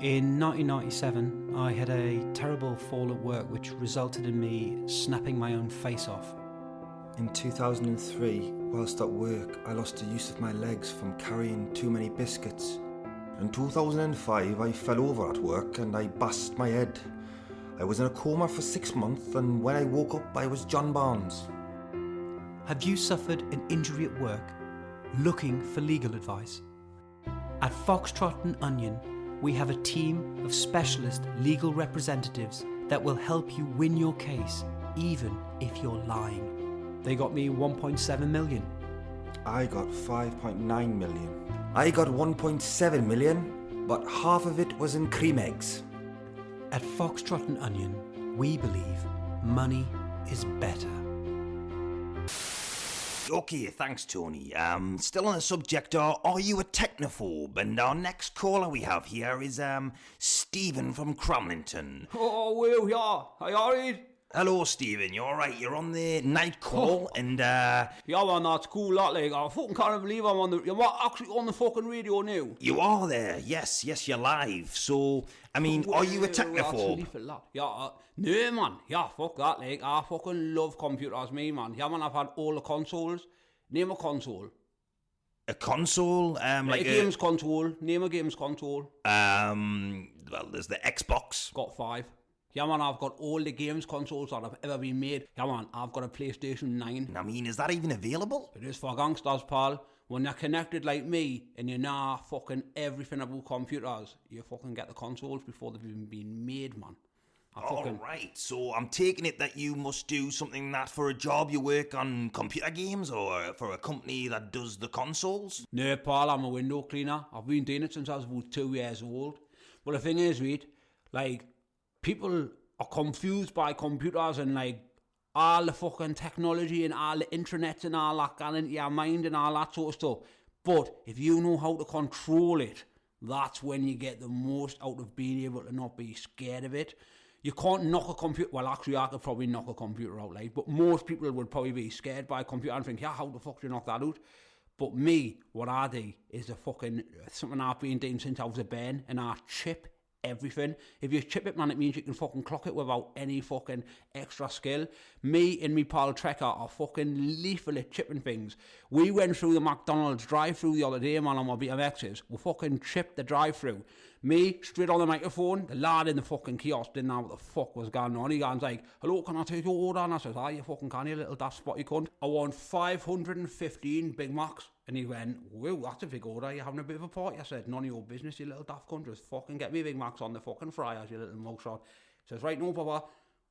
In 1997, I had a terrible fall at work which resulted in me snapping my own face off. In 2003, whilst at work, I lost the use of my legs from carrying too many biscuits. In 2005, I fell over at work and I bashed my head. I was in a coma for 6 months, and when I woke up, I was John Barnes. Have you suffered an injury at work? Looking for legal advice? At Foxtrot and Onion, we have a team of specialist legal representatives that will help you win your case, even if you're lying. They got me 1.7 million. I got 5.9 million. I got 1.7 million, but half of it was in cream eggs. At Foxtrot and Onion, we believe money is better. Okay, thanks, Tony. Still on the subject, are you a technophobe? And our next caller we have here is Stephen from Cramlington. Oh, well, yeah. Are you alright? Hello, Stephen. You alright? You're on the night call, and Yeah, man, that's cool, that, like, I fucking can't believe I'm actually on the fucking radio now. you are there. Yes, you're live. So, I mean, are you a technophobe? Yeah, no, man. Yeah, fuck that, like, I fucking love computers, me, man. Yeah, man, I've had all the consoles. Name a console. A console? Like a games console. Name a games console. Well, there's the Xbox. Got 5. Yeah, man, I've got all the games consoles that have ever been made. Yeah, man, I've got a PlayStation 9. I mean, is that even available? It is for gangsters, pal. When you're connected like me and you know fucking everything about computers, you fucking get the consoles before they've even been made, man. Alright, so I'm taking it that you must do something that for a job you work on computer games or for a company that does the consoles? No, pal, I'm a window cleaner. I've been doing it since I was about 2 years old. Well, the thing is, right, like, people are confused by computers and, like, all the fucking technology and all the internet and all that gone into your mind and all that sort of stuff. But if you know how to control it, that's when you get the most out of being able to not be scared of it. You can't knock a computer. Well, actually, I could probably knock a computer out, like, but most people would probably be scared by a computer and think, yeah, how the fuck do you knock that out? But me, what I do is something I've been doing since I was a bairn, and I chip everything. If you chip it, man, it means you can fucking clock it without any fucking extra skill. Me and me pal Trekker are fucking lethal at chipping things. We went through the McDonald's drive-through the other day, man, on my BMXs. We fucking chipped the drive-through. Me, straight on the microphone, the lad in the fucking kiosk didn't know what the fuck was going on. He goes like, hello, can I take your order? And I says, you fucking can, you little daft spot, you cunt. I want 515 Big Macs. And he went, whoa, that's a big order, you're having a bit of a party. I said, none of your business, you little daft cunt. Just fucking get me Big Macs on the fucking fryers, you little mugshot. He says, right, no, Papa.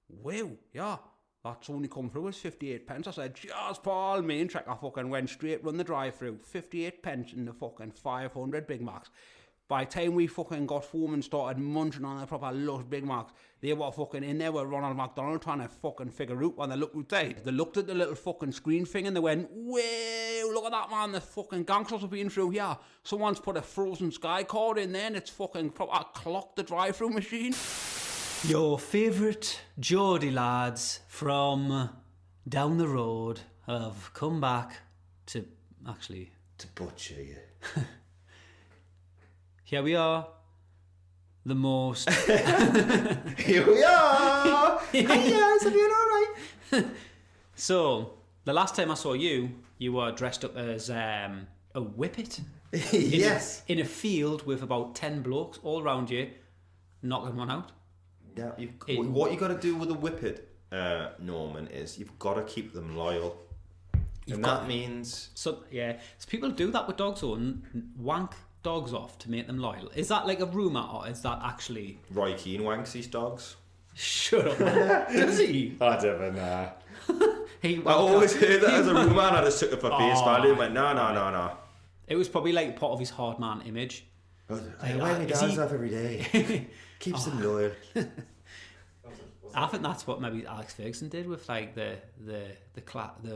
Whoa, yeah. That's only come through as 58 pence. I said, cheers, Paul. Me and Trekker fucking went straight, run the drive-through. 58 pence in the fucking 500 Big Macs. By the time we fucking got home and started munching on the proper lush Big Macs, they were fucking in there with Ronald McDonald trying to fucking figure out when they looked outside. They looked at the little fucking screen thing and they went, whoa, look at that, man, the fucking gangsters have been through here. Someone's put a Frozen Sky card in there and it's fucking proper clocked the drive-through machine. Your favourite Geordie lads from down the road have come back to butcher you. Here we are, the most... Here we are! Hi guys, are you alright? So, the last time I saw you, you were dressed up as a whippet. Yes. In a field with about 10 blokes all around you, knocking one out. Now, what you got to do with a whippet, Norman, is you've got to keep them loyal. That means... So people do that with dogs, or wank dogs off to make them loyal. Is that like a rumour, or is that actually... Roy Keane wanks his dogs. Shut up, man. Does he? I don't know. I always heard that as a rumour and I just took it for face value and went, no. It was probably like part of his hard man image. I wear my dogs off every day. Keeps them loyal. I think that's what maybe Alex Ferguson did with like the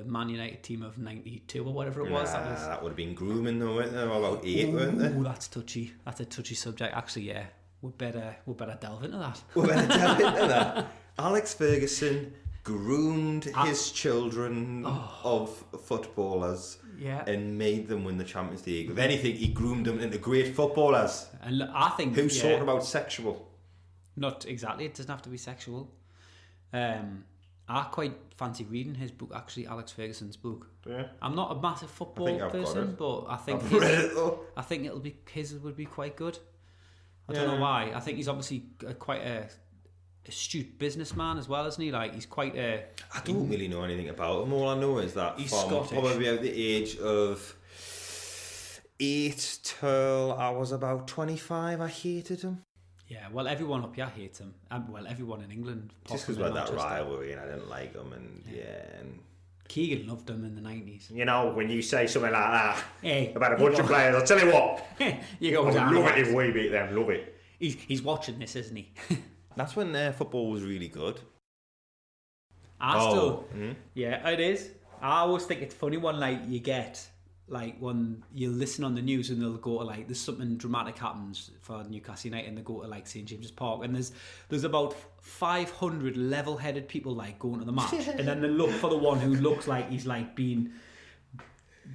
Man United team of '92 or whatever it was. That would have been grooming though, weren't they? About 8, weren't they? Oh, that's touchy. That's a touchy subject. Actually, yeah, we better delve into that. We better delve into that. Alex Ferguson groomed his children of footballers Yeah. and made them win the Champions League. If anything, he groomed them into great footballers. And I think Who's talking about sexual? Not exactly. It doesn't have to be sexual. I quite fancy reading his book. Actually, Alex Ferguson's book. Yeah. I'm not a massive football I've got person, it. but I think I've read it though. I think his would be quite good. I don't know why. I think he's obviously quite a astute businessman as well, isn't he? Like he's quite a. I don't really know anything about him. All I know is that He's from Scottish. probably at the age of 8 till I was about 25, I hated him. Yeah, well, everyone up here hates him. Well, everyone in England. Just because we had that rivalry and I didn't like him. And and Keegan loved him in the 90s. You know, when you say something like that Hey, about a bunch of players, I'll tell you what, you go I down. love it if we beat them, love it. He's watching this, isn't he? that's when football was really good. Yeah, it is. I always think it's funny when like you get like when you listen on the news and they'll go to like there's something dramatic happens for Newcastle United and they go to like St James's Park and there's about 500 level-headed people like going to the match and then they look for the one who looks like he's like been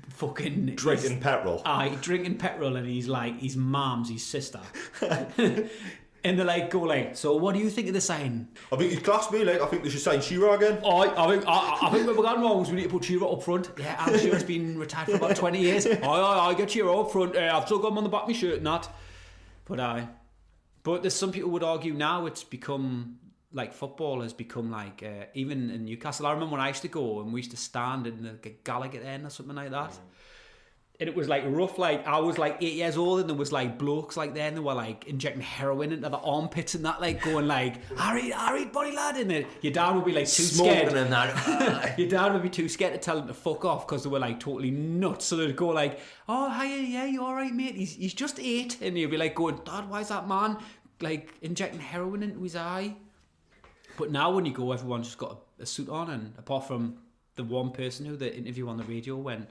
fucking Drinking petrol. drinking petrol and he's like his mum's his sister. And they like go like, so what do you think of the sign? I think he's classed me, like, I think they should sign Shearer again. I think we've got wrong. We need to put Shearer up front. Yeah, Alan Shearer's been retired for about 20 years. I get Shearer up front. I've still got him on the back of my shirt and that. But there's some people would argue now it's become like football has become like even in Newcastle. I remember when I used to go and we used to stand in the Gallagher end or something like that. And it was like rough, like I was like 8 years old and there was like blokes like there and they were like injecting heroin into the armpits and that, like going like, Harry, buddy lad, and then your dad would be like too scared. And that. Your dad would be too scared to tell him to fuck off because they were like totally nuts. So they'd go like, oh, hiya, yeah, you alright mate, he's just 8. And you'd be like going, Dad, why is that man like injecting heroin into his eye? But now when you go, everyone's just got a suit on, and apart from the one person who they interview on the radio whenever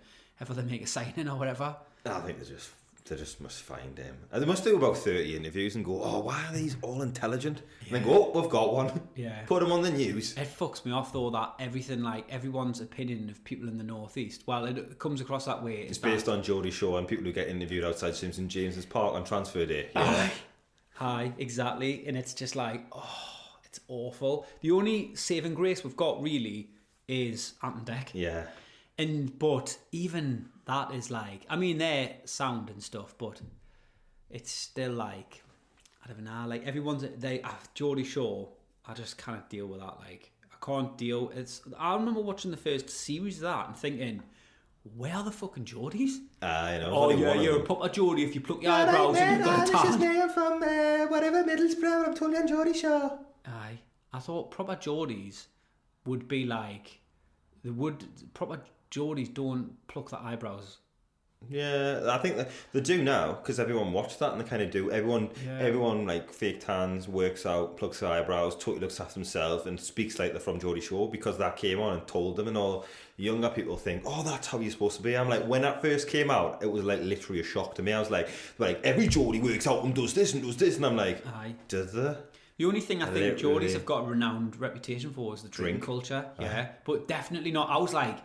they make a signing or whatever. I think they just must find him. And they must do about 30 interviews and go, oh, why are these all intelligent? And then go, oh, we've got one. Yeah. Put them on the news. It fucks me off though that everything, like everyone's opinion of people in the northeast, well, it comes across that way. It's based on Geordie Shaw and people who get interviewed outside St James's Park on transfer day. Yeah. Hi, exactly. And it's just like, oh, it's awful. The only saving grace we've got really is Ant and Dec. Yeah. But even that is like, I mean, they're sound and stuff, but it's still like, I don't know, like Geordie Shaw, I just can't deal with that. Like, I can't deal. I remember watching the first series of that and thinking, where are the fucking Geordies? I know. Oh yeah, you're a proper Geordie if you pluck your eyebrows and you've got a tan. This is me, I'm from whatever Middlesbrough, I'm totally on Geordie Shaw. Aye, I thought proper Geordies would be like, proper Geordies don't pluck their eyebrows. Yeah, I think they do now because everyone watched that and they kind of do. Everyone like fake tans, works out, plucks their eyebrows, totally looks after themselves and speaks like they're from Geordie Shaw because that came on and told them, and all younger people think, oh, that's how you're supposed to be. I'm like, when that first came out, it was like literally a shock to me. I was like every Geordie works out and does this, and I'm like, aye, does they? The only thing I think Geordies have got a renowned reputation for is the drinking culture. Yeah, but definitely not. I was like,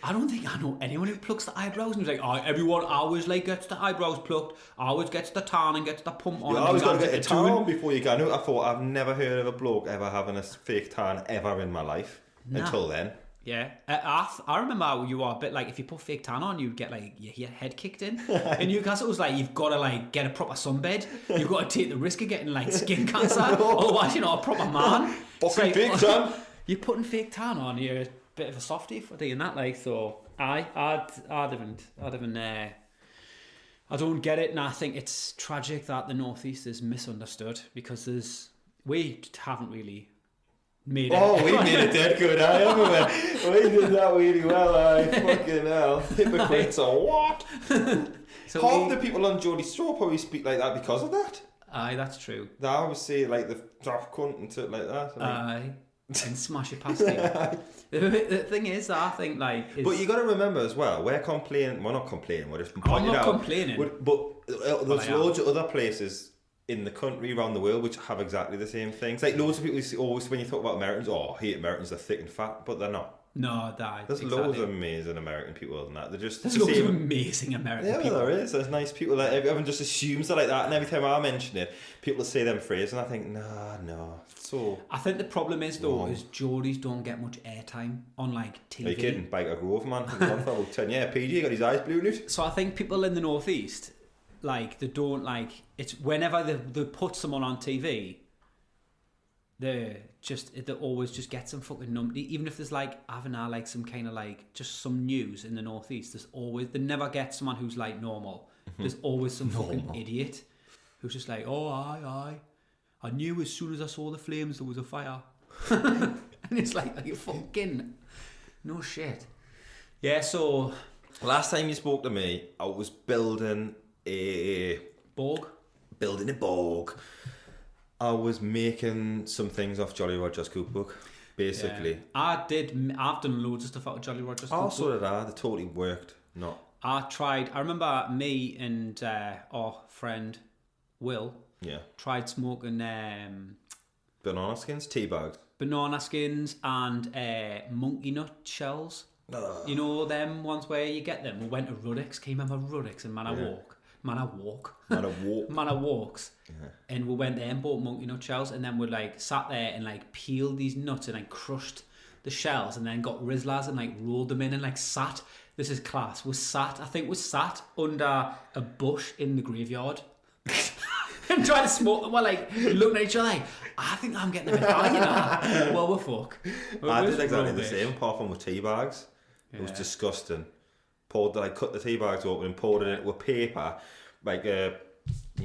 I don't think I know anyone who plucks the eyebrows. And he was like, everyone always like gets the eyebrows plucked, always gets the tan and gets the pump on. You always got to get a tan on before you go. I thought I've never heard of a bloke ever having a fake tan ever in my life until then. Yeah, I remember you were a bit like, if you put fake tan on, you'd get like your head kicked in. In Newcastle, it was like, you've got to like get a proper sunbed. You've got to take the risk of getting like skin cancer. Otherwise, you're not a proper man. Fucking fake tan. You're putting fake tan on, you're a bit of a softie for doing that. Like, so I don't get it, and I think it's tragic that the Northeast is misunderstood because we haven't really made it. Oh, we made it dead good, haven't we? We did that really well, fucking hell. Hypocrites or what? So half the people on Geordie Shaw probably speak like that because of that. Aye, that's true. They always say like the daft cunt and shit like that. Aye. And smash it past you. The thing is, I think like. But you got to remember as well, we're complaining. We're not complaining. We're just pointing out. I'm not complaining. But there's loads of other places in the country, around the world, which have exactly the same things. Like loads of people always, when you talk about Americans, I hate Americans, they're thick and fat, but they're not. No, There's loads of amazing American people than that. They're just There's the loads same. of amazing American Yeah, people. well, there is. There's nice people that everyone just assumes they're like that, and every time I mention it, people say them phrases, and I think, no. So I think the problem is though Wrong. is Geordies don't get much airtime on like TV. are you kidding? Biker Grove, man, for about 10 years. PG got his eyes blue in it. So I think people in the northeast, like they don't like it's whenever they put someone on TV, they always just get some fucking numpty. Even if there's like having like some kind of like just some news in the northeast, they never get someone who's like normal. There's always some fucking idiot who's just like, oh aye. I knew as soon as I saw the flames there was a fire. And it's like you fucking no shit. Yeah, so Last time you spoke to me, I was building a Borg. I was making some things off Jolly Roger's cookbook, basically. Yeah. I've done loads of stuff out of Jolly Roger's Oh, cookbook. so did I. They totally worked. Not. I remember me and our friend Will Yeah. tried smoking Banana skins, tea bags. banana skins and monkey nut shells. You know them ones where you get them? We went to Ruddicks. Can you remember Ruddicks and Man of Walks? Yeah. And we went there and bought monkey nut shells, and then we like sat there and like peeled these nuts and like crushed the shells, and then got Rizzlers and like rolled them in and like sat. This is class. We sat under a bush in the graveyard and trying to smoke them. We're like looking at each other like, I think I'm getting a bit high, you know. Well, we're fuck. I It did was exactly rubbish. the same, apart from with tea bags. It was Yeah. disgusting. I cut the tea bags open and poured it into a paper, like your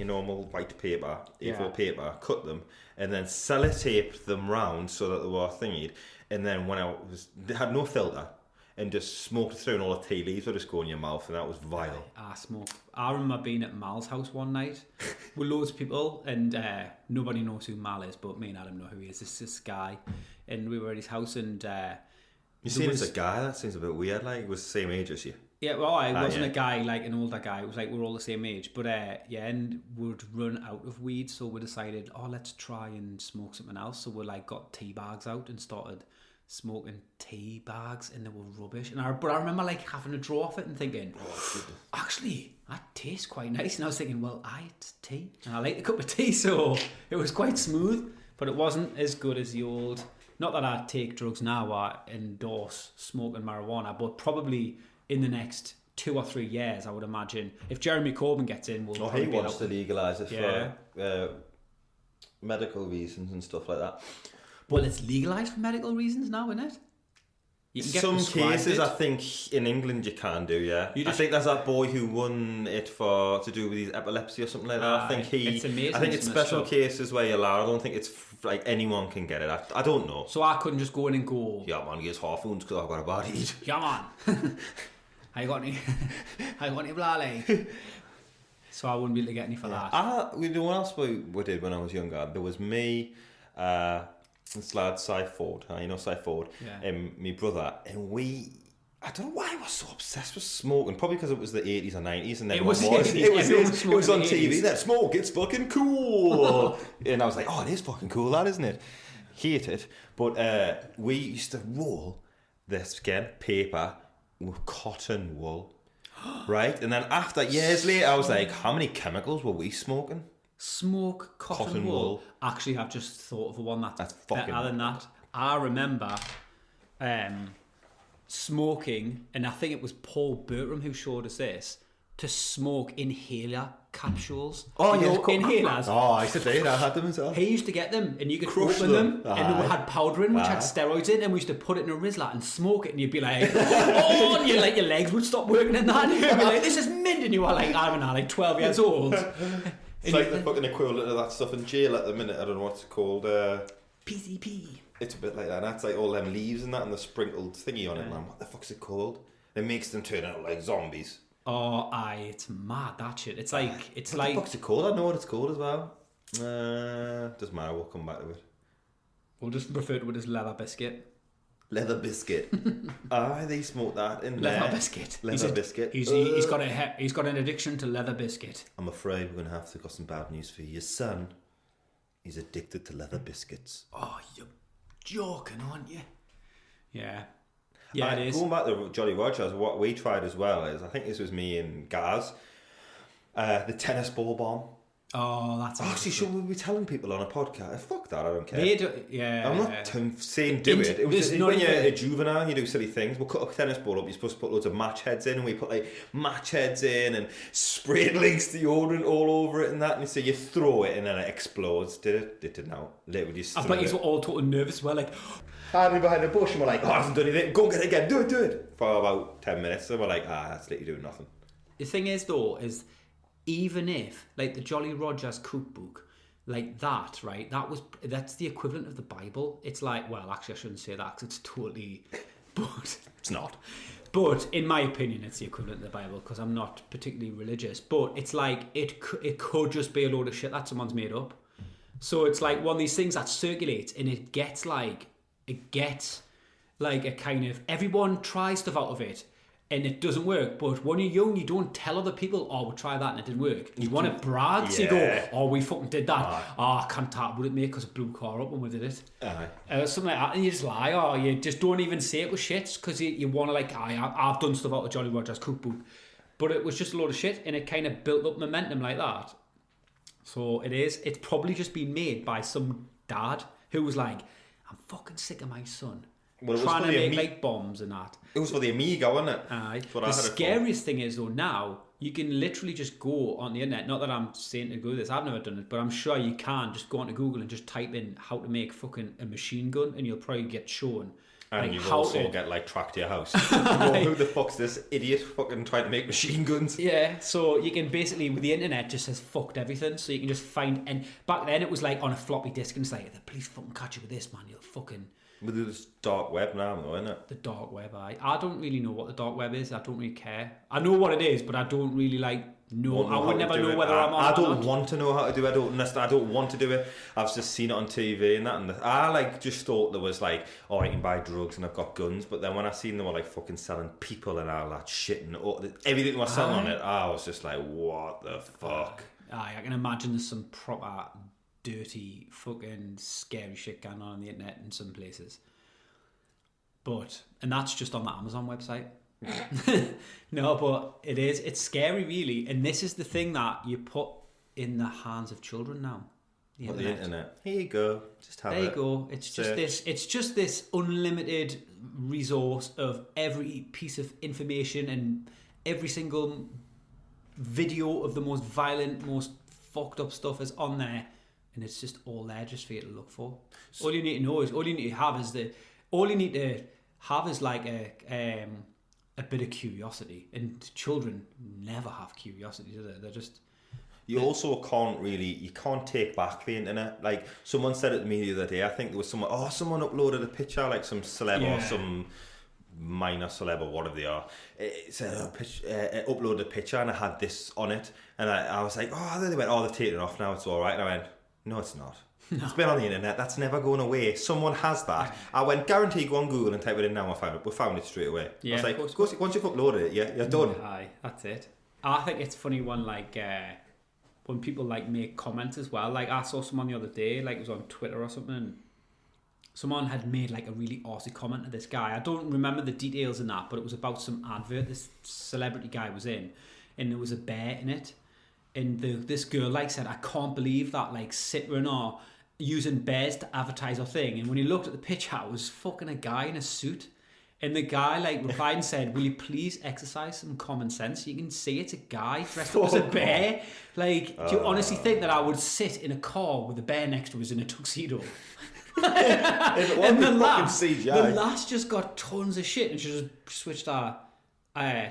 normal white paper, A4 paper, cut them, and then sellotaped them round so that they were thingied. And then they had no filter, and just smoked it through, and all the tea leaves would just go in your mouth, and that was vile. I remember being at Mal's house one night with loads of people, and nobody knows who Mal is, but me and Adam know who he is. This guy, and we were at his house, and You seen as a guy? That seems a bit weird. Like, he was the same age as you. yeah, well, I wasn't yeah. a guy like an older guy. It was like we were all the same age, but yeah, and we'd run out of weed, so we decided, let's try and smoke something else. So we like got tea bags out and started smoking tea bags, and they were rubbish. But I remember like having a draw off it and thinking, actually, that tastes quite nice. And I was thinking, well, it's tea, and I like the cup of tea, so it was quite smooth. But it wasn't as good as the old. Not that I take drugs now or endorse smoking marijuana, but probably in the next 2 or 3 years, I would imagine, if Jeremy Corbyn gets in, we'll He probably be wants to allowed- legalise it Yeah. for medical reasons and stuff like that. Well, it's legalised for medical reasons now, isn't it? You can get Some prescribed cases, it. I think, in England you can do, yeah. You I just- think there's that boy who won it to do with his epilepsy or something like that. I think it's amazing, I think it's isn't it? special So- cases where you're allowed. I don't think it's like anyone can get it. I don't know. So I couldn't just go in and go, Yeah, man, here's half wounds because I've got a bad heat. come on. I got any blally. So I wouldn't be able to get any for that. You know what else we did when I was younger? There was me, this lad, Cy Ford. You know Cy Ford? Yeah. And my brother. And I don't know why I was so obsessed with smoking. Probably because it was the 80s and 90s. And It everyone was the 80s. Everyone was it smoking was on in the TV. 80s. That smoke, it's fucking cool. And I was like, oh, it is fucking cool, that, isn't it? Hate it. But we used to roll this, again, paper with cotton wool. Right? And then years later, I was like, how many chemicals were we smoking? Smoke cotton Cotton wool. wool. Actually, I've just thought of one That's that's fucking- better than that. I remember smoking, and I think it was Paul Bertram who showed us this, to smoke inhaler capsules. Oh, You yeah, know, inhalers. Oh, I used to do it. I had them as well. He used to get them, and you could Crush open them, them. and they Aye. had powder in, which had Aye. steroids in, and we used to put it in a Rizzler and smoke it, and you'd be like, oh, and your legs would stop working in that, and you'd be like, this is mint, and you were like, I don't know, like 12 years old. It's like the fucking equivalent of that stuff in jail at the minute. I don't know what's it called. PCP. It's a bit like that. That's like all them leaves and that and the sprinkled thingy on it, man. What the fuck's it called? It makes them turn out like zombies. Oh, aye, it's mad, that shit. It's like, What the fuck's it called? I know what it's called as well. Doesn't matter, we'll come back to it. we'll just refer to it as leather biscuit. Leather biscuit. They smoke that in Leather there. biscuit. Leather biscuit. He's got an addiction to leather biscuit. I'm afraid we're going to have to got some bad news for you. Your son, he's addicted to leather biscuits. Oh, you're joking, aren't you? Yeah. Yeah, it is. Going back to Jolly Rogers, what we tried as well is, I think this was me and Gaz, the tennis ball bomb. Oh, that's Actually, should we be telling people on a podcast? Fuck that, I don't care. Yeah. I'm not saying do it. It was not when you're even- a juvenile and you do silly things. We'll cut a tennis ball up, you're supposed to put loads of match heads in, and we put like match heads in and sprayed Lynx deodorant all over it and that, and so you throw it and then it explodes. Did it? It did now. Literally just I bet he's all totally nervous. We're like, hiding behind the bush and we're like, oh, I haven't done anything. Go and get it again. Do it. For about 10 minutes. And we're like, that's literally doing nothing. the thing is though, is even if like the Jolly Rogers cookbook, like that, right? That's the equivalent of the Bible. It's like, well, actually, I shouldn't say that because it's totally, but It's not. But in my opinion, it's the equivalent of the Bible because I'm not particularly religious. But it's like it could just be a load of shit that someone's made up. So it's like one of these things that circulates and it gets like a kind of, everyone tries stuff out of it and it doesn't work. But when you're young, you don't tell other people, oh, we'll try that and it didn't work. You want to brag, so you go, oh, we fucking did that. I can't talk about it, mate, because it blew the car up when we did it. Something like that, and you just lie, or you just don't even say it was shit because you want to like, I've done stuff out of Jolly Rogers cookbook, but it was just a load of shit and it kind of built up momentum like that. So it's probably just been made by some dad who was like, I'm fucking sick of my son trying to make like bombs and that. It was for the Amiga, wasn't it? Aye. What The I had it for. scariest thing is though, now you can literally just go on the internet. Not that I'm saying to do this, I've never done it, but I'm sure you can just go onto Google and just type in how to make fucking a machine gun, and you'll probably get shown. And like, you how also to- get like tracked to your house. Well, who the fuck's this idiot fucking trying to make machine guns? Yeah, so you can basically, with the internet, just has fucked everything. So you can just find, and back then it was like on a floppy disk, and it's like, the police fucking catch you with this, man. You'll fucking But there's dark web now, though, isn't it? the dark web. I don't really know what the dark web is. I don't really care. I know what it is, but I don't really like know. I would never know whether I'm on. I or don't not. want to know how to do it. I don't want to do it. I've just seen it on TV and that, and I like just thought there was like, oh, I can buy drugs and I've got guns. But then when I seen they were like fucking selling people and all that shit and everything was selling on it, I was just like, what the fuck? Aye, I can imagine there's some proper dirty fucking scary shit going on the internet in some places. And that's just on the Amazon website. No, but it's scary really, and this is the thing that you put in the hands of children now. The internet. Here you go. Just have There it. you go. It's just this unlimited resource of every piece of information and every single video of the most violent, most fucked up stuff is on there, and it's just all there just for you to look for. All you need to know is like a bit of curiosity, and children never have curiosity, do they? They're just. You also can't take back the internet. Like someone said it to me the other day, I think there was someone uploaded a picture, like some celeb or some minor celeb or whatever they are. It said uploaded a picture and I had this on it, and I was like, oh, then they went, oh, they've taken it off now, it's all right. And I went, no, it's not. No. It's been on the internet. That's never going away. Someone has that. I went, guarantee, go on Google and type it in now. We found it straight away. Yeah, I was like, once you've uploaded it, you're done. Aye, that's it. I think it's funny when when people like make comments as well. Like I saw someone the other day, like it was on Twitter or something, and someone had made like a really arsey comment to this guy. I don't remember the details in that, but it was about some advert this celebrity guy was in, and there was a bear in it, and this girl like said, I can't believe that like Citroen are using bears to advertise our thing. And when he looked at the picture, it was fucking a guy in a suit. And the guy like replied and said, will you please exercise some common sense? You can see it's a guy dressed up as a bear. Like, do you honestly think that I would sit in a car with a bear next to us in a tuxedo? And the lass just got tons of shit, and she just switched our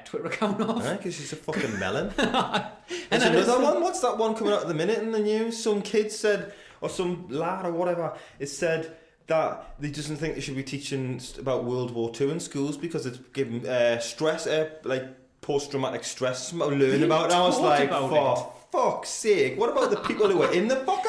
Twitter account off. Because she's a fucking melon. There's another one. What's that one coming out at the minute in the news? Some kid said, or some lad or whatever, it said that they doesn't think they should be teaching about World War II in schools because it's giving stress, like post-traumatic stress to learn about it. I was like, for fuck's sake, what about the people who were in the fucker?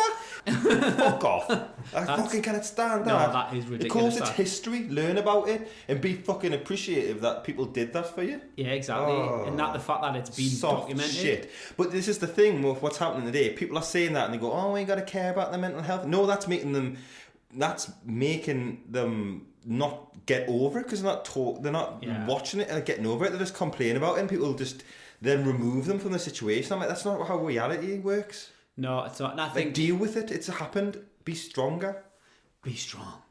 Fuck off. I fucking cannot stand No, that. that is Of ridiculous, course, it's that. history. Learn about it and be fucking appreciative that people did that for you. Yeah, exactly. And that the fact that it's been Soft documented. shit. But this is the thing with what's happening today. People are saying that and they go, "Oh, we got to care about their mental health." No, that's making them not get over it because they're not watching it and getting over it. They just complain about it and people just then remove them from the situation. I'm like, that's not how reality works. No, it's not. And I Like, think deal with it. It's happened. Be stronger. be strong.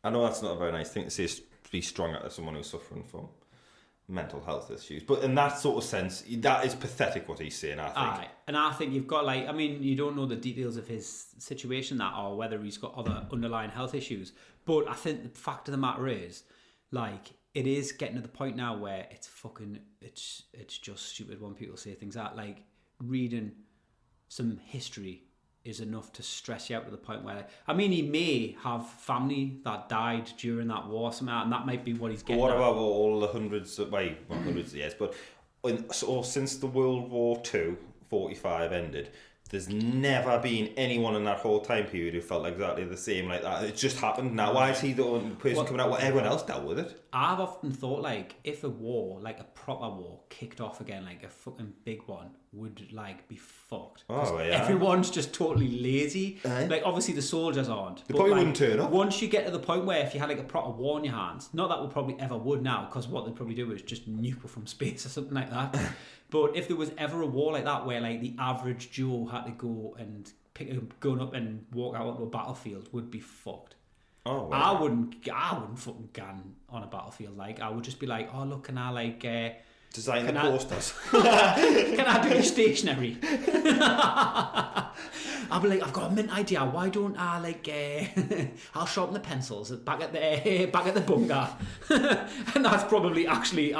I know that's not a very nice thing to say, be stronger to someone who's suffering from mental health issues. But in that sort of sense, that is pathetic what he's saying, I think. Aye. And I think you've got, like, I mean, you don't know the details of his situation or whether he's got other underlying health issues. But I think the fact of the matter is, like, it is getting to the point now where it's just stupid when people say things like reading some history is enough to stress you out to the point where, I mean, he may have family that died during that war or something, and that might be what he's getting What at. about all the hundreds of years, but since the World War II, 45 ended, there's never been anyone in that whole time period who felt exactly the same like that. It just happened. Now, why is he the only person coming out? Well, everyone else dealt with it. I've often thought, like, if a war, like a proper war, kicked off again, like a fucking big one, would, like, be fucked. 'Cause Oh, yeah. everyone's just totally lazy. Aye. Like, obviously the soldiers aren't. They but, probably like, wouldn't turn up. Once you get to the point where if you had, like, a proper war in your hands, not that we probably ever would now, because what they'd probably do is just nuke her from space or something like that. But if there was ever a war like that where, like, the average Joe had to go and pick a gun up and walk out onto a battlefield, would be fucked. Oh, well. I wouldn't fucking gun on a battlefield. Like, I would just be like, oh look, can I like Design the can I- posters. can I do your stationery? I'll be like, I've got a mint idea. Why don't I like I'll sharpen the pencils back at the bunker. And that's probably I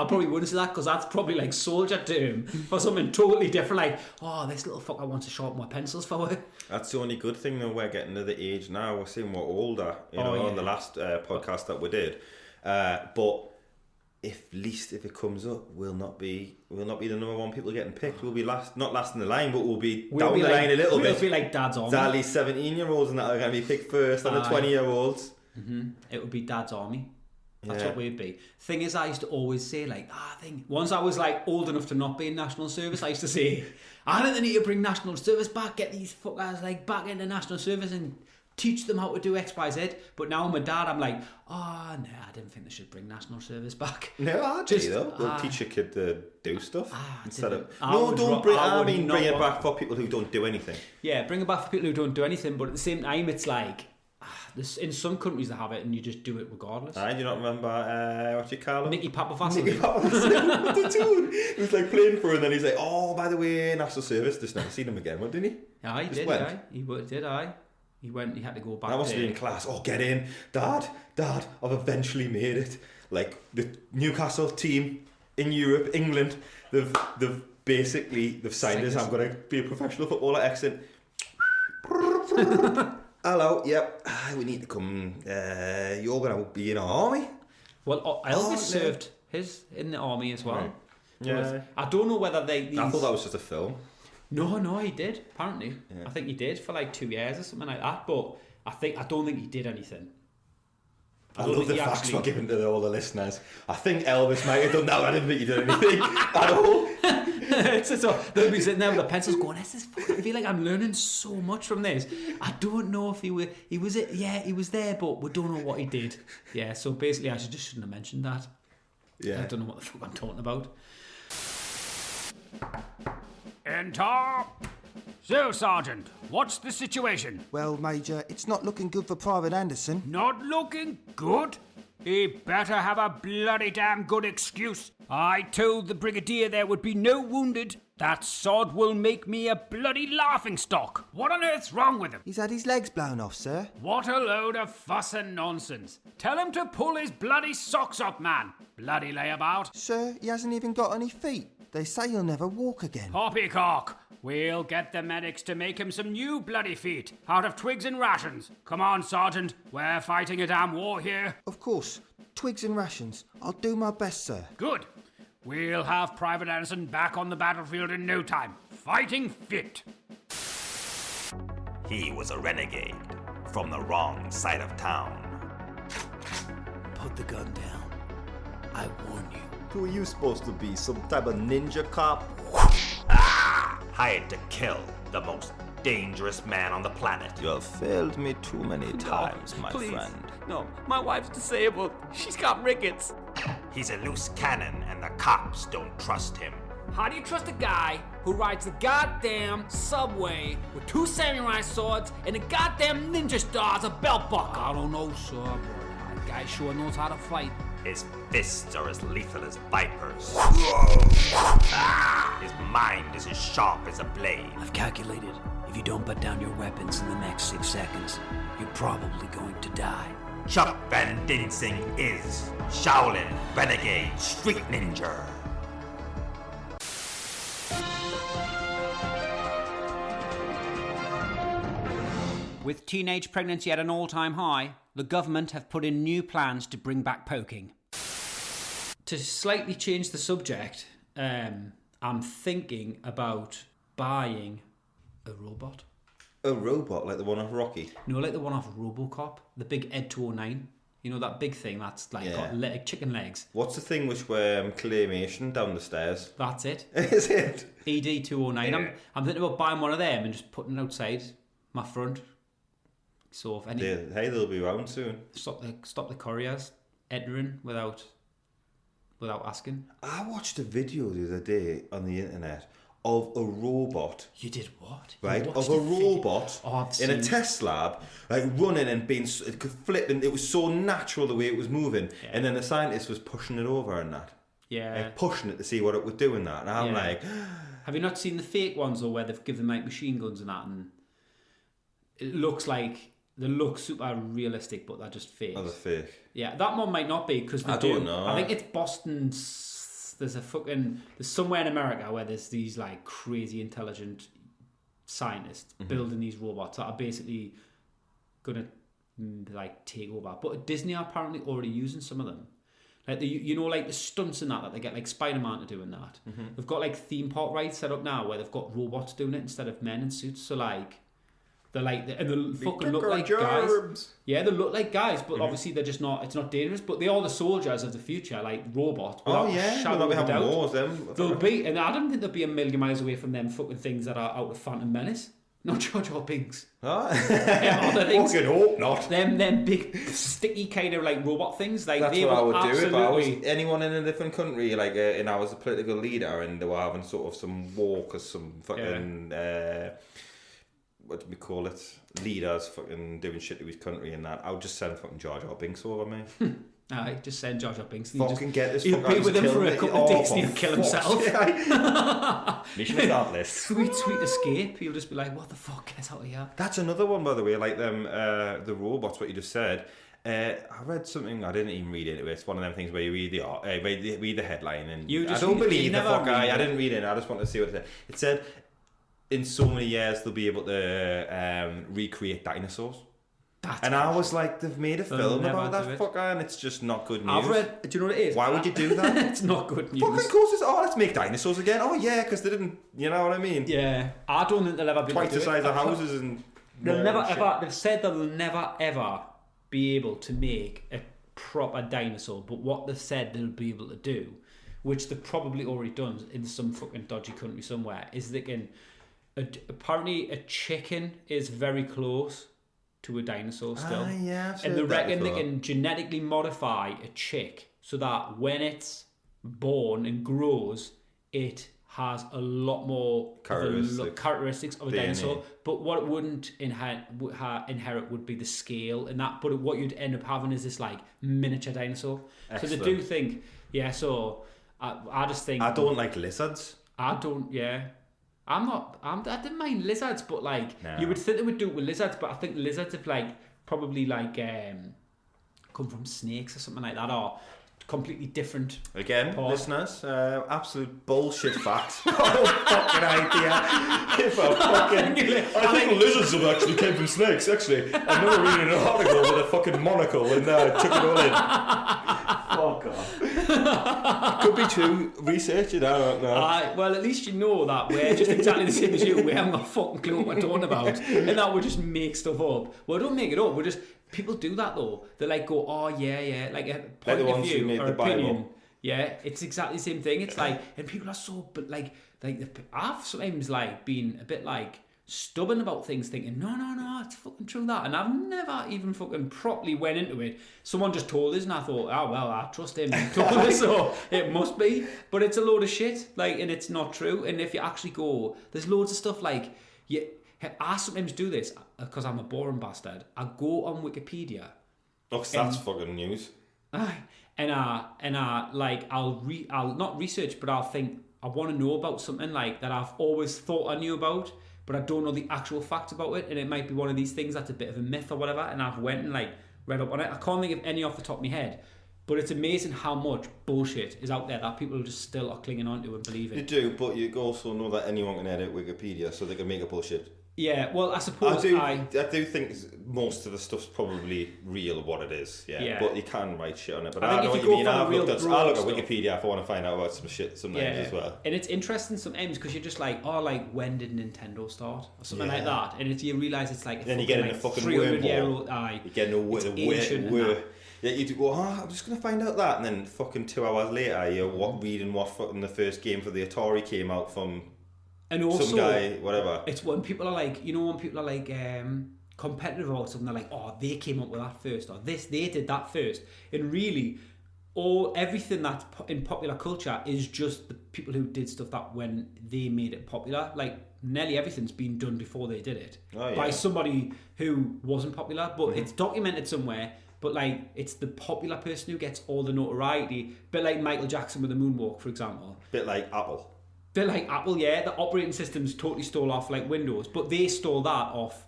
probably wouldn't say that because that's probably like soldier term for something totally different. Like, oh, this little fucker wants to sharpen my pencils for her. That's the only good thing, though. We're getting to the age now. We're seeing we're older, on the last podcast that we did. But if it comes up, we'll not be the number one people getting picked. We'll be not last in the line, but we'll be down the line a little bit. We'll be like Dad's Army. There's at least 17-year-olds and that are going to be picked first, and the 20-year-olds. It would be Dad's Army. That's Yeah. what we'd be. Thing is, I used to always say, like, once I was like old enough to not be in national service, I used to say, I think they need to bring national service back, get these fuckers like back into national service and teach them how to do X, Y, Z. But now I'm a dad, I'm like, oh no, I didn't think they should bring national service back. No, I do though. We'll teach a kid to do stuff instead of. Bring it back for people who don't do anything. Yeah, bring it back for people who don't do anything. But at the same time, it's like, in some countries they have it and you just do it regardless. Do you not remember what you call him? Nicky Papavasily. Nicky Papavasily. What the dude? He was like playing for her and then he's like, oh, by the way, national service. Just never seen him again, didn't he? Yeah, he Just did. went. He went. He had to go back. That must be in class. Oh, get in, Dad. I've eventually made it. Like the Newcastle team in Europe, England. They've signed us. I'm going to be a professional footballer. Exit. Hello. Yep. We need to come. You're going to be in our army. Well, Elvis served in the army as well. Right. Yeah. I don't know whether I thought that was just a film. No, he did. Apparently, I think he did for like 2 years or something like that. But I don't think he did anything. I love the facts we're giving to all the listeners. I think Elvis might have done that. I didn't think he did anything at all. So they'll be sitting there with the pencils going, I feel like I'm learning so much from this. I don't know if he was there, but we don't know what he did. Yeah, so basically I just shouldn't have mentioned that. Yeah. I don't know what the fuck I'm talking about. Enter. So, Sergeant, what's the situation? Well, Major, it's not looking good for Private Anderson. Not looking good? He better have a bloody damn good excuse. I told the Brigadier there would be no wounded. That sod will make me a bloody laughingstock. What on earth's wrong with him? He's had his legs blown off, sir. What a load of fuss and nonsense. Tell him to pull his bloody socks up, man. Bloody layabout. Sir, he hasn't even got any feet. They say he'll never walk again. Poppycock. We'll get the medics to make him some new bloody feet out of twigs and rations. Come on, Sergeant. We're fighting a damn war here. Of course. Twigs and rations. I'll do my best, sir. Good. We'll have Private Anderson back on the battlefield in no time. Fighting fit. He was a renegade from the wrong side of town. Put the gun down. I warn you. Who are you supposed to be? Some type of ninja cop? Hired to kill the most dangerous man on the planet. You have failed me too many times, my friend. No, my wife's disabled. She's got rickets. He's a loose cannon and the cops don't trust him. How do you trust a guy who rides the goddamn subway with 2 samurai swords and a goddamn ninja star as a belt buckle? I don't know, sir, but that guy sure knows how to fight. His fists are as lethal as vipers. His mind is as sharp as a blade. I've calculated if you don't put down your weapons in the next 6 seconds, you're probably going to die. Chuck Van Dinsing is Shaolin Renegade Street Ninja. With teenage pregnancy at an all-time high, the government have put in new plans to bring back poking. To slightly change the subject, I'm thinking about buying a robot. A robot like the one off Rocky. No, like the one off RoboCop, the big Ed 209. You know, that big thing that's like got chicken legs. What's the thing which were claymation down the stairs? That's it. Is it? ED 209. I'm thinking about buying one of them and just putting it outside my front. So if any Hey, they'll be around soon. stop the couriers entering without asking. I watched a video the other day on the internet of a robot. You did what? Right, You of watched a the video? robot Oh, I've in a seen- test lab, like running and being, it could flip, and it was so natural the way it was moving. Yeah. And then the scientist was pushing it over and that, Yeah. like pushing it to see what it would do in that. And I'm Yeah. like, Have you not seen the fake ones or where they've given them like machine guns and that, and it looks like they look super realistic, but they're just fake. oh, the fake. Yeah, that one might not be because I don't know. I think it's Boston. There's somewhere in America where there's these like crazy intelligent scientists building these robots that are basically gonna like take over. But Disney are apparently already using some of them. Like like the stunts and that they get like Spider-Man to do in that. They've got like theme park rides set up now where they've got robots doing it instead of men in suits. So like they're like and they fucking look like guys. Yeah, they look like guys, but obviously they're just not. It's not dangerous. But they are the soldiers of the future, like robots. Oh yeah, shadow we'll of not a be having doubt. wars then. They'll be, and I don't think they'll be a million miles away from them fucking things that are out of Phantom Menace. Not Jar Jar Binks. Other things. Fucking hope not. Them big sticky kind of like robot things. Like That's they what I will would do if I was absolutely- anyone in a different country, like, and I was a political leader, and they were having sort of some walk or some fucking, what do we call it? Leaders fucking doing shit to his country and that. I would just send fucking Jar Jar Binks over me. Aye, just send Jar Jar Binks. Fucking get this He'll fucker be out, with just him for kill a me. couple of days and he'll for kill fuck's himself. sake. Mission accomplished. Sweet escape. He'll just be like, what the fuck, get out of here. That's another one, by the way, like them, the robots, what you just said. I read something, I didn't even read into it. It's one of them things where you read the headline and You I just don't read it, believe you the never fuck read I it. didn't read it. I just wanted to see what it said. It said, in so many years, they'll be able to recreate dinosaurs. And I was like, they've made a They'll film never about do that it. fucker, and it's just not good news. I've read, do you know what it is? Why would you do that? It's not good news. Fucking course it's, let's make dinosaurs again. Oh yeah, because they didn't, you know what I mean? Yeah, I don't think they'll ever be able Twice to the do it. size of houses and... They'll more never and shit. ever. They've said that they'll never ever be able to make a proper dinosaur. But what they've said they'll be able to do, which they've probably already done in some fucking dodgy country somewhere, is they can. Apparently, a chicken is very close to a dinosaur still. yeah, I've And they heard that reckon they before. can genetically modify a chick so that when it's born and grows, it has a lot more characteristics of a DNA. dinosaur. But what it wouldn't inherit would be the scale and that. But what you'd end up having is this like miniature dinosaur. So they do think, yeah. So I just think I don't like lizards. I don't. Yeah. I didn't mind lizards, but like No. you would think they would do it with lizards, but I think lizards have like probably like come from snakes or something like that, or completely different. Again, Paul. listeners, absolute bullshit facts. Oh, fucking idea. If I fucking... I think lizards have actually came from snakes, actually. I remember reading an article with a fucking monocle and took it all in. Oh God. Could be true. Research it. I don't know. Well, at least you know that we're just exactly the same as you. We haven't got a fucking clue what we're talking about, and that we just make stuff up. Well, don't make it up. We're just people do that though. They like go, oh yeah, like a point the of ones who view made or the opinion. Bible. Yeah, it's exactly the same thing. It's like, and people are so, but like I've sometimes like been a bit like stubborn about things, thinking no, it's fucking true that, and I've never even fucking properly went into it. Someone just told us, and I thought, oh well, I trust him. He told us, so it must be. But it's a load of shit, like, and it's not true. And if you actually go, there's loads of stuff like I sometimes do this because I'm a boring bastard. I go on Wikipedia. Look, that's fucking news. And I like I'll not research, but I'll think I want to know about something like that I've always thought I knew about, but I don't know the actual facts about it, and it might be one of these things that's a bit of a myth or whatever, and I've went and like read up on it. I can't think of any off the top of my head, but it's amazing how much bullshit is out there that people just still are clinging on to and believing. You do, but you also know that anyone can edit Wikipedia, so they can make up bullshit. Yeah, well, I suppose I do think most of the stuff's probably real what it is, yeah. But you can write shit on it. But I know what you mean. I look at Wikipedia if I want to find out about some shit sometimes as well. And it's interesting sometimes because you're just like, oh, like when did Nintendo start or something like that, and you realise it's like then you get in a fucking 300-year-old you get in a word. Yeah, you go, I'm just going to find out that, and then fucking 2 hours later you're reading what fucking the first game for the Atari came out from. And also, some guy, whatever. It's when people are like, when people are like competitive about something, they're like, oh, they came up with that first, or they did that first. And really, everything that's in popular culture is just the people who did stuff that when they made it popular. Like, nearly everything's been done before they did it by somebody who wasn't popular, but it's documented somewhere. But like, it's the popular person who gets all the notoriety. Bit like Michael Jackson with the moonwalk, for example. Bit like Apple. They're like Apple, yeah. The operating systems totally stole off like Windows, but they stole that off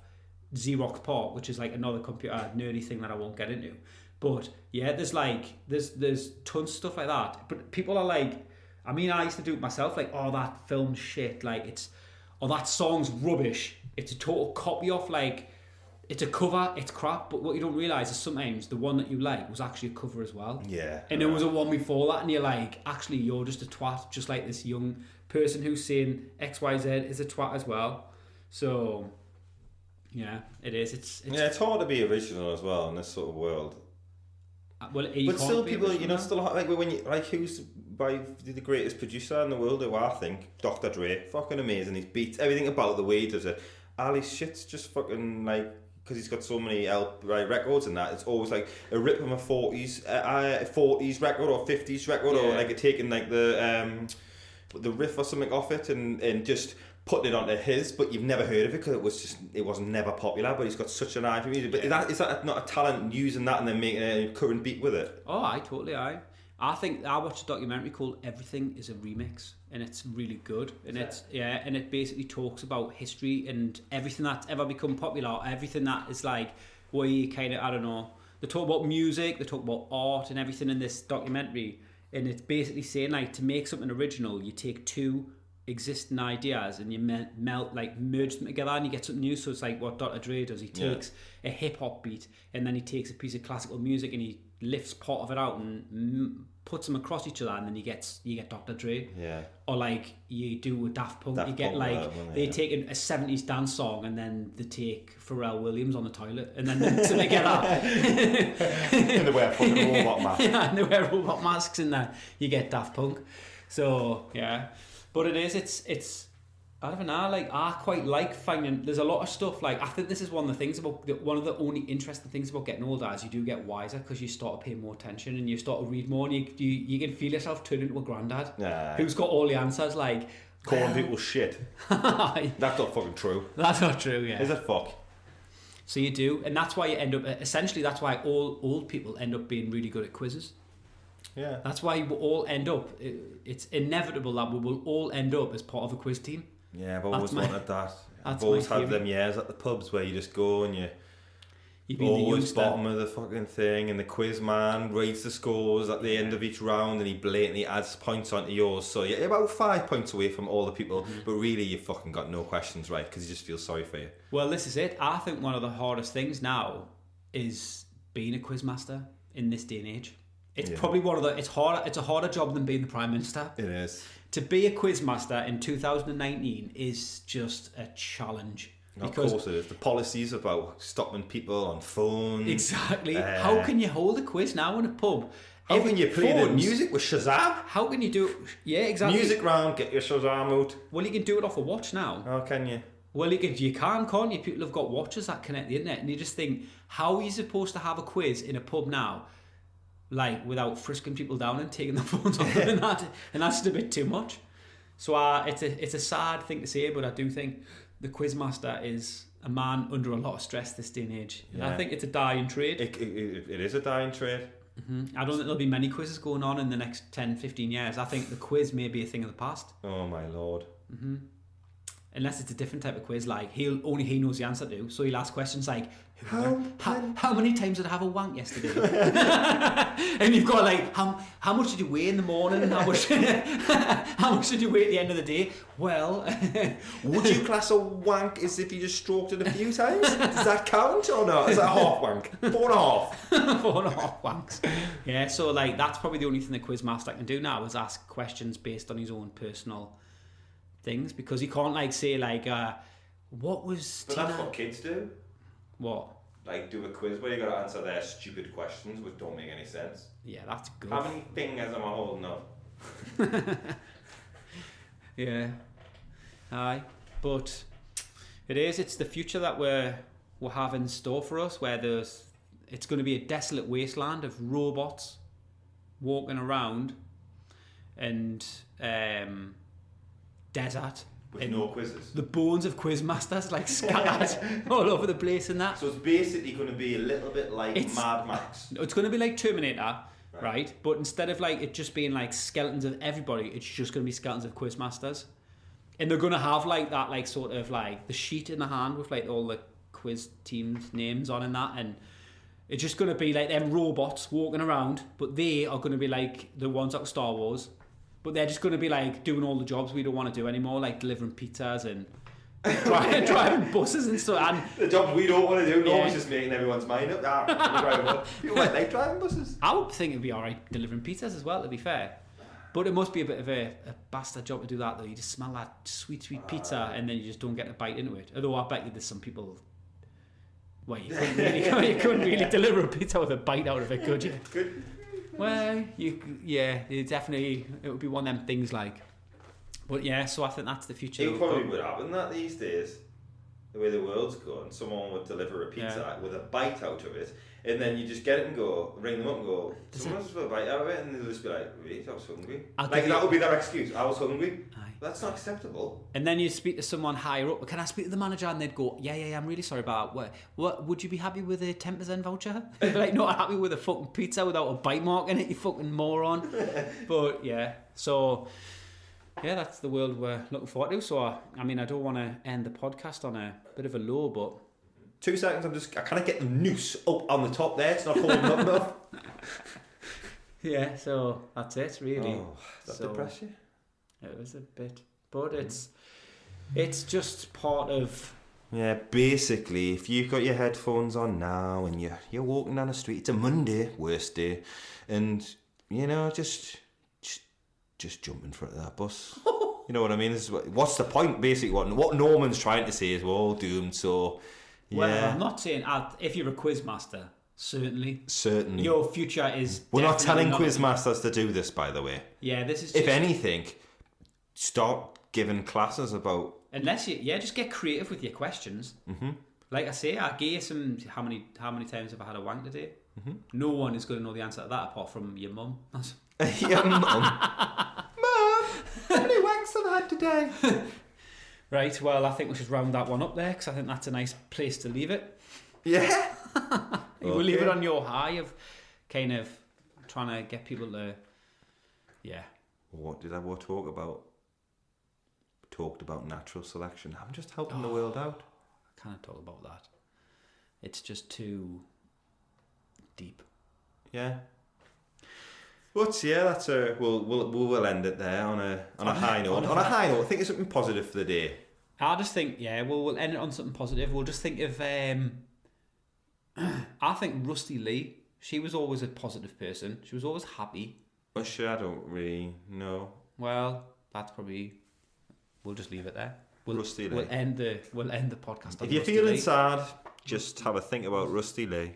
Xerox PARC, which is like another computer nerdy thing that I won't get into. But yeah, there's tons of stuff like that. But people are like, I mean, I used to do it myself, like, oh, that film's shit, like that song's rubbish. It's a total copy off, like, it's a cover, it's crap. But what you don't realise is sometimes the one that you like was actually a cover as well. Yeah. And there was a one before that, and you're like, actually, you're just a twat, just like this young person who's saying XYZ is a twat as well. So yeah, it is. It's hard to be original as well in this sort of world. Well, but still, people, still like when you like who's by the greatest producer in the world, who I think Dr. Dre, fucking amazing. His beats, everything about the way he does it. Ali's shit's just fucking like, because he's got so many records and that, it's always like a rip from a 40s record or 50s record, or like taking like the riff or something off it and just putting it onto his, but you've never heard of it because it was never popular, but he's got such an eye for music. But is that not a talent, using that and then making a current beat with it? Oh, I think I watched a documentary called Everything is a Remix, and it's really good. And and it basically talks about history and everything that's ever become popular, everything that is like, where you kind of, I don't know, they talk about music, they talk about art and everything in this documentary, and it's basically saying, like, to make something original, you take two existing ideas and you merge them together and you get something new. So it's like what Dr. Dre does. He takes a hip-hop beat and then he takes a piece of classical music and he lifts part of it out and puts them across each other, and then you get Dr. Dre. Yeah. Or like you do with Daft Punk, you get they take a 70s dance song and then they take Pharrell Williams on the toilet and then they mix them together. And they wear fucking robot masks. Yeah, and they wear robot masks, and then you get Daft Punk. So yeah. But it's I don't know, like, I quite like finding, there's a lot of stuff, like, I think this is one of the things one of the only interesting things about getting older is you do get wiser, because you start to pay more attention and you start to read more, and you can feel yourself turn into a granddad who's got all the answers, like, calling people shit. That's not fucking true. That's not true, yeah. Is it fuck? So you do, and that's why you end up, essentially that's why all old people end up being really good at quizzes. Yeah. That's why we all end up, it's inevitable that we will all end up as part of a quiz team. Yeah, I've always wanted that. I've always had them years at the pubs where you just go and you've been always bottom of the fucking thing, and the quiz man reads the scores at the end of each round and he blatantly adds points onto yours, so you're about 5 points away from all the people, but really you've fucking got no questions right because he just feels sorry for you. Well, this is it. I think one of the hardest things now is being a quiz master in this day and age. It's probably one of the. It's harder. It's a harder job than being the Prime Minister. It is. To be a quizmaster in 2019 is just a challenge. Of course it is. The policies about stopping people on phones. Exactly. How can you hold a quiz now in a pub? How can you play the phones. music with Shazam? How can you do it? Yeah, exactly. Music round, get your Shazam out. Well, you can do it off a watch now. How can you? Well, you can't you? People have got watches that connect the internet, and you just think, how are you supposed to have a quiz in a pub now, like without frisking people down and taking their phones off them, and that's just a bit too much. So it's a sad thing to say, but I do think the quizmaster is a man under a lot of stress this day and age. Yeah. I think it's a dying trade. It is a dying trade. I don't think there'll be many quizzes going on in the next 10, 15 years. I think the quiz may be a thing of the past. Oh my lord. Unless it's a different type of quiz, like he knows the answer to. So he'll ask questions like, how many times did I have a wank yesterday? And you've got like, how much did you weigh in the morning? How much did you weigh at the end of the day? Well, Would you class a wank as if you just stroked it a few times? Does that count or not? Is that a half wank? 4.5. 4.5 wanks. Yeah, so like that's probably the only thing the quizmaster can do now is ask questions based on his own personal things, because he can't like say like what was But Tina? that's what kids do. What? Like do a quiz where you got to answer their stupid questions which don't make any sense. Yeah, that's good. How many fingers am I holding up? Yeah. Aye. But it's the future that we're have in store for us, where it's going to be a desolate wasteland of robots walking around and desert. With and no quizzes. the bones of quizmasters like scattered all over the place and that. So it's basically going to be a little bit like Mad Max. It's going to be like Terminator, right? But instead of like it just being like skeletons of everybody, it's just going to be skeletons of quizmasters. And they're going to have like that, like sort of like the sheet in the hand with like all the quiz teams' names on and that, and it's just going to be like them robots walking around, but they are going to be like the ones out of Star Wars, but they're just going to be like doing all the jobs we don't want to do anymore, like delivering pizzas and driving buses and stuff. And the jobs we don't want to do, no Yeah. one's just making everyone's mind up. People might like driving buses. I would think it'd be alright delivering pizzas as well, to be fair. But it must be a bit of a bastard job to do that, though. You just smell that sweet pizza and then you just don't get a bite into it. Although I bet you there's some people... Well, you couldn't really deliver a pizza with a bite out of it, could you? Good. Well, it would be one of them things like... But yeah, so I think that's the future. It probably would happen that these days, the way the world's going, someone would deliver a pizza with a bite out of it, and then you just get it and go, ring them up and go, someone else put a bite out of it, and they'll just be like, wait, I was hungry. That would be their excuse, I was hungry. Aye. That's not acceptable. And then you speak to someone higher up, can I speak to the manager? And they'd go, yeah, I'm really sorry about that. What would you be happy with a 10% voucher? They'd be like, not happy with a fucking pizza without a bite mark in it, you fucking moron. But yeah, so yeah, that's the world we're looking forward to. So I mean, I don't want to end the podcast on a bit of a low, but 2 seconds, I kind of get the noose up on the top there, it's not holding up enough. yeah, so that's it really. Oh, does that depress you? It was a bit, but it's just part of... Yeah, basically, if you've got your headphones on now and you're walking down the street, it's a Monday, worst day, and you know, just jump in front of that bus. You know what I mean? What's the point? Basically, what Norman's trying to say is we're all doomed. So, yeah. Well, I'm not saying if you're a quizmaster, certainly your future is. We're not telling definitely quizmasters to do this, by the way. Yeah, this is. If anything, start giving classes about. Unless you just get creative with your questions. Mm-hmm. Like I say, I gave some. How many times have I had a wank today? Mm-hmm. No one is going to know the answer to that apart from your mum. Your mum. Mum, how many wanks have I had today? Right, well, I think we should round that one up there because I think that's a nice place to leave it. Yeah. We'll leave it on your high of kind of trying to get people to, yeah. What did I talk about? Talked about natural selection. I'm just helping the world out. I can't talk about that. It's just too deep. Yeah. But yeah, that's we'll end it there on a high note. On a high note, I think it's something positive for the day. I just think, yeah, we'll end it on something positive. We'll just think of, I think Rusty Lee She was always a positive person. She was always happy. Usher, I don't really know. Well, that's probably. We'll just leave it there. Rusty Lee. We'll end the podcast. If you're feeling sad, just have a think about Rusty Lee.